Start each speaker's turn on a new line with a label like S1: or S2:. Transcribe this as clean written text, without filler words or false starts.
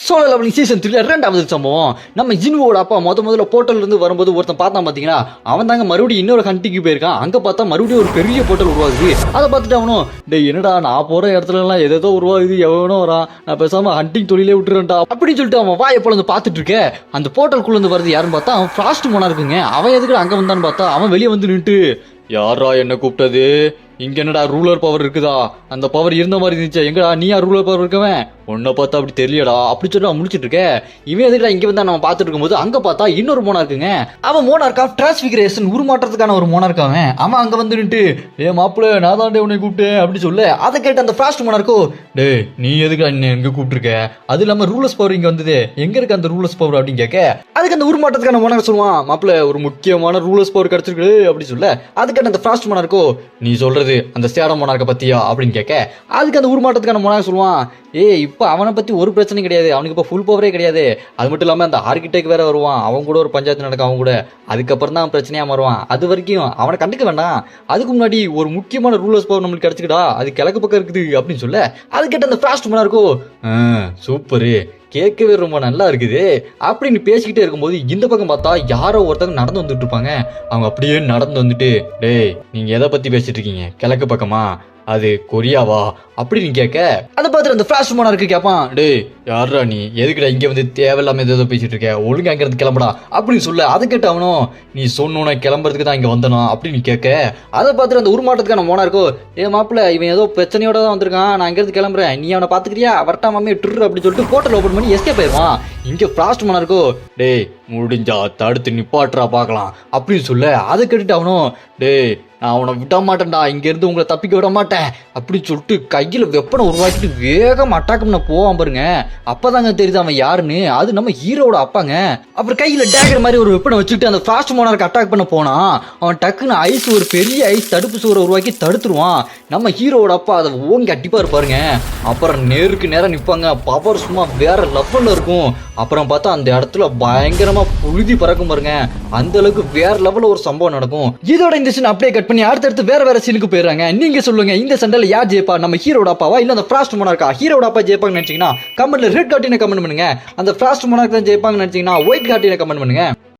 S1: Solo levelling season 3 ரெண்டாவது சம்பவம். நம்ம ஜின்வோட அப்பா முதல்ல போர்ட்டல் இருந்து வரும்போது ஒருத்தன் பார்த்தான் பாத்தீங்களா, அவன் தாங்க மறுபடியும் இன்னொரு ஹண்டிக்கு போயிருக்கான். அங்க பார்த்தா மறுபடியும் ஒரு பெரிய போர்ட்டல் உருவாகுது. அதை பார்த்துட்டு அவனும் டேய் என்னடா நான் போற இடத்துல எல்லாம் ஏதோ உருவாகுது, எவனோ வரான், நான் பேசாம ஹண்டிங் தொழிலே விட்டுறேன்டா அப்படின்னு சொல்லிட்டு அவன் வாயை பொழுது பார்த்துட்டு இருக்க. அந்த போர்ட்டலுக்குள்ள இருந்து வருது யாருன்னு பார்த்தா அவன் ஃப்ராஸ்ட் மோனா இருக்குங்க. அவன் எதுக்கு அங்க வந்தான்னு பார்த்தா அவன் வெளியே வந்து நின்றுட்டு யாரா என்ன கூப்பிட்டது, இங்க என்னடா ரூலர் பவர் இருக்குதா, அந்த பவர் இருந்த மாதிரி இருந்துச்சு, எங்கடா நீயா ரூலர் பவர் இருக்கவன், உன்னை பார்த்தா அப்படி தெரியலடா அப்படி சொல்லி அவன் முடிச்சிட்டு இருக்க. இவன் எதுக்குடா இங்க வந்தா நம்ம பார்த்துட்டு இருக்கும்போது அங்க பார்த்தா இன்னொரு மோனா இருக்குங்க. அவன் மோனார்க்கா டிரான்ஸ்பிகரேஷன் உருமாற்றத்துக்கான ஒரு மோனார்க்கா. அவன் அங்க வந்து நின்று ஏ மாப்பிள்ள நான் தான் உன்னை கூப்பிட்டேன் அப்படி சொல்ல. அதை கேட்டு அந்த ஃப்ராஸ்ட் மோனார்க்கோ டே நீ எதுக்கு எங்க கூப்பிட்டுருக்க, அது இல்லாம ரூலர்ஸ் பவர் இங்க வந்தது, எங்க இருக்கு அந்த ரூலர்ஸ் பவர் அப்படின்னு கேட்க. அதுக்கு அந்த உருமாற்றத்துக்கான மோனார் சொல்லுவான் மாப்பிள்ள ஒரு முக்கியமான ரூலர்ஸ் பவர் கிடைச்சிருக்கு அப்படி சொல்ல. அதுக்கு அந்த ஃப்ராஸ்ட் மோனார்க்கோ நீ சொல்றது அந்த சேடம் மோனார்க்க பத்தியா அப்படின்னு கேட்க. அதுக்கு அந்த உருமாற்றத்துக்கான மோனார் சொல்லுவான் இப்போ அவனை பத்தி ஒரு பிரச்சனையும் கிடையாது, அவனுக்கு இப்போ ஃபுல் பவரே கிடையாது, அது மட்டும் இல்லாமல் அந்த ஆர்கிடெக்ட் வேற வருவான், அவன் கூட ஒரு பஞ்சாயத்து நடக்கும் அவன் கூட, அதுக்கப்புறம் தான் பிரச்சனையா மாறுவான், அது வரைக்கும் அவனை கண்டுக்க வேண்டாம், அதுக்கு முன்னாடி ஒரு முக்கியமான ரூலர்ஸ் பவர் நம்மளுக்கு கிடைச்சிக்கிட்டா அது கிழக்கு பக்கம் இருக்குது அப்படின்னு சொல்ல. அது கேட்ட அந்த ஃப்ராஸ்ட் மோனா இருக்கும் சூப்பரு கேட்கவே ரொம்ப நல்லா இருக்குது அப்படின்னு பேசிக்கிட்டே இருக்கும்போது இந்த பக்கம் பார்த்தா யாரோ ஒருத்தங்க நடந்து வந்துட்டு இருப்பாங்க. அவங்க அப்படியே நடந்து வந்துட்டு டேய் நீங்க எதை பத்தி பேசிட்டு இருக்கீங்க, கிழக்கு பக்கமா, அது கொரியாவா அப்படின்னு கேட்க. அதை பார்த்துட்டு அந்த ஃபிளாஷ் மோனார்க்கு கேட்பான் டேய் யாரா நீ எதுக்குடா இங்க வந்து தேவையில்லாம ஏதோ பேசிட்டு இருக்க, ஒழுங்கா அங்கிருந்து கிளம்புடா அப்படின்னு சொல்ல. அதை கேட்டு அவனும் நீ சொன்ன கிளம்புறதுக்கு தான் இங்க வந்தனா அப்படின்னு கேட்க. அதை பார்த்துட்டு அந்த உருமாட்டத்துக்கான மோனா இருக்கோ ஏ மாப்பிள்ள இவன் ஏதோ பிரச்சனையோட தான் வந்திருக்கான், நான் அங்கிருந்து கிளம்புறேன், நீ அவனை பாத்துக்கிறியா வரட்டாமே ட்ரு அப்படின்னு சொல்லிட்டு போர்ட்டல் ஓபன் பண்ணி எஸ்கேப் ஆயிடுவான். இங்க ஃபிளாஷ் மோனா இருக்கோ டேய் முடிஞ்சா தடுத்து நிப்பாட்டுறா பார்க்கலாம் அப்படின்னு சொல்ல. அதை கேட்டுட்டு அவனும் டேய் நான் அவனை விட மாட்டேன்டா, இங்க இருந்து உங்களை தப்பிக்க விட மாட்டேன் அப்படின்னு சொல்லிட்டு கையில வெப்பனை உருவாக்கிட்டு வேகம் அட்டாக் பண்ண போவான் பாருங்க. அப்பதாங்க தெரியுது அவன் யாருன்னு, அது நம்ம ஹீரோட அப்பாங்க. அப்புறம் கையில டேகர் மாதிரி ஒரு வெப்பனை வச்சுட்டு அந்த ஃபாஸ்ட் மோனார்க்கு அட்டாக் பண்ண போனா அவன் டக்குன்னு ஐஸ் ஒரு பெரிய ஐஸ் தடுப்பு சுவரை உருவாக்கி தடுத்துருவான். நம்ம ஹீரோட அப்பா அதை ஓங்கி அட்டிப்பா இருப்பாருங்க. அப்புறம் நேருக்கு நேரம் நிற்பாங்க, பவர் சும்மா வேற லெவல்ல இருக்கும். அப்புறம் பார்த்தா அந்த இடத்துல பயங்கரமா புழுதி பறக்கும் பாருங்க, அந்த அளவுக்கு வேற லெவல்ல ஒரு சம்பவம் நடக்கும். இதோட இந்த சீன் அப்படியே கட் பண்ணி அடுத்தடுத்து வேற சீனுக்கு போயிடுறாங்க. நீங்க சொல்லுங்க இந்த சண்டையில யார் ஜெயிப்பா, நம்ம ஹீரோட அப்பாவா இல்ல அந்த ஃபிராஸ்ட் மோனார்க்கா? ஹீரோட அப்பா ஜெயிப்பாங்கன்னு நினைச்சீங்கன்னா கமெண்ட்ல ரெட் கார்டினை கமெண்ட் பண்ணுங்க, அந்த ஃபிராஸ்ட் மோனார்க் தான் ஜெயிப்பாங்கன்னு நினைச்சீங்கன்னா ஒயிட் கார்டினை கமெண்ட் பண்ணுங்க.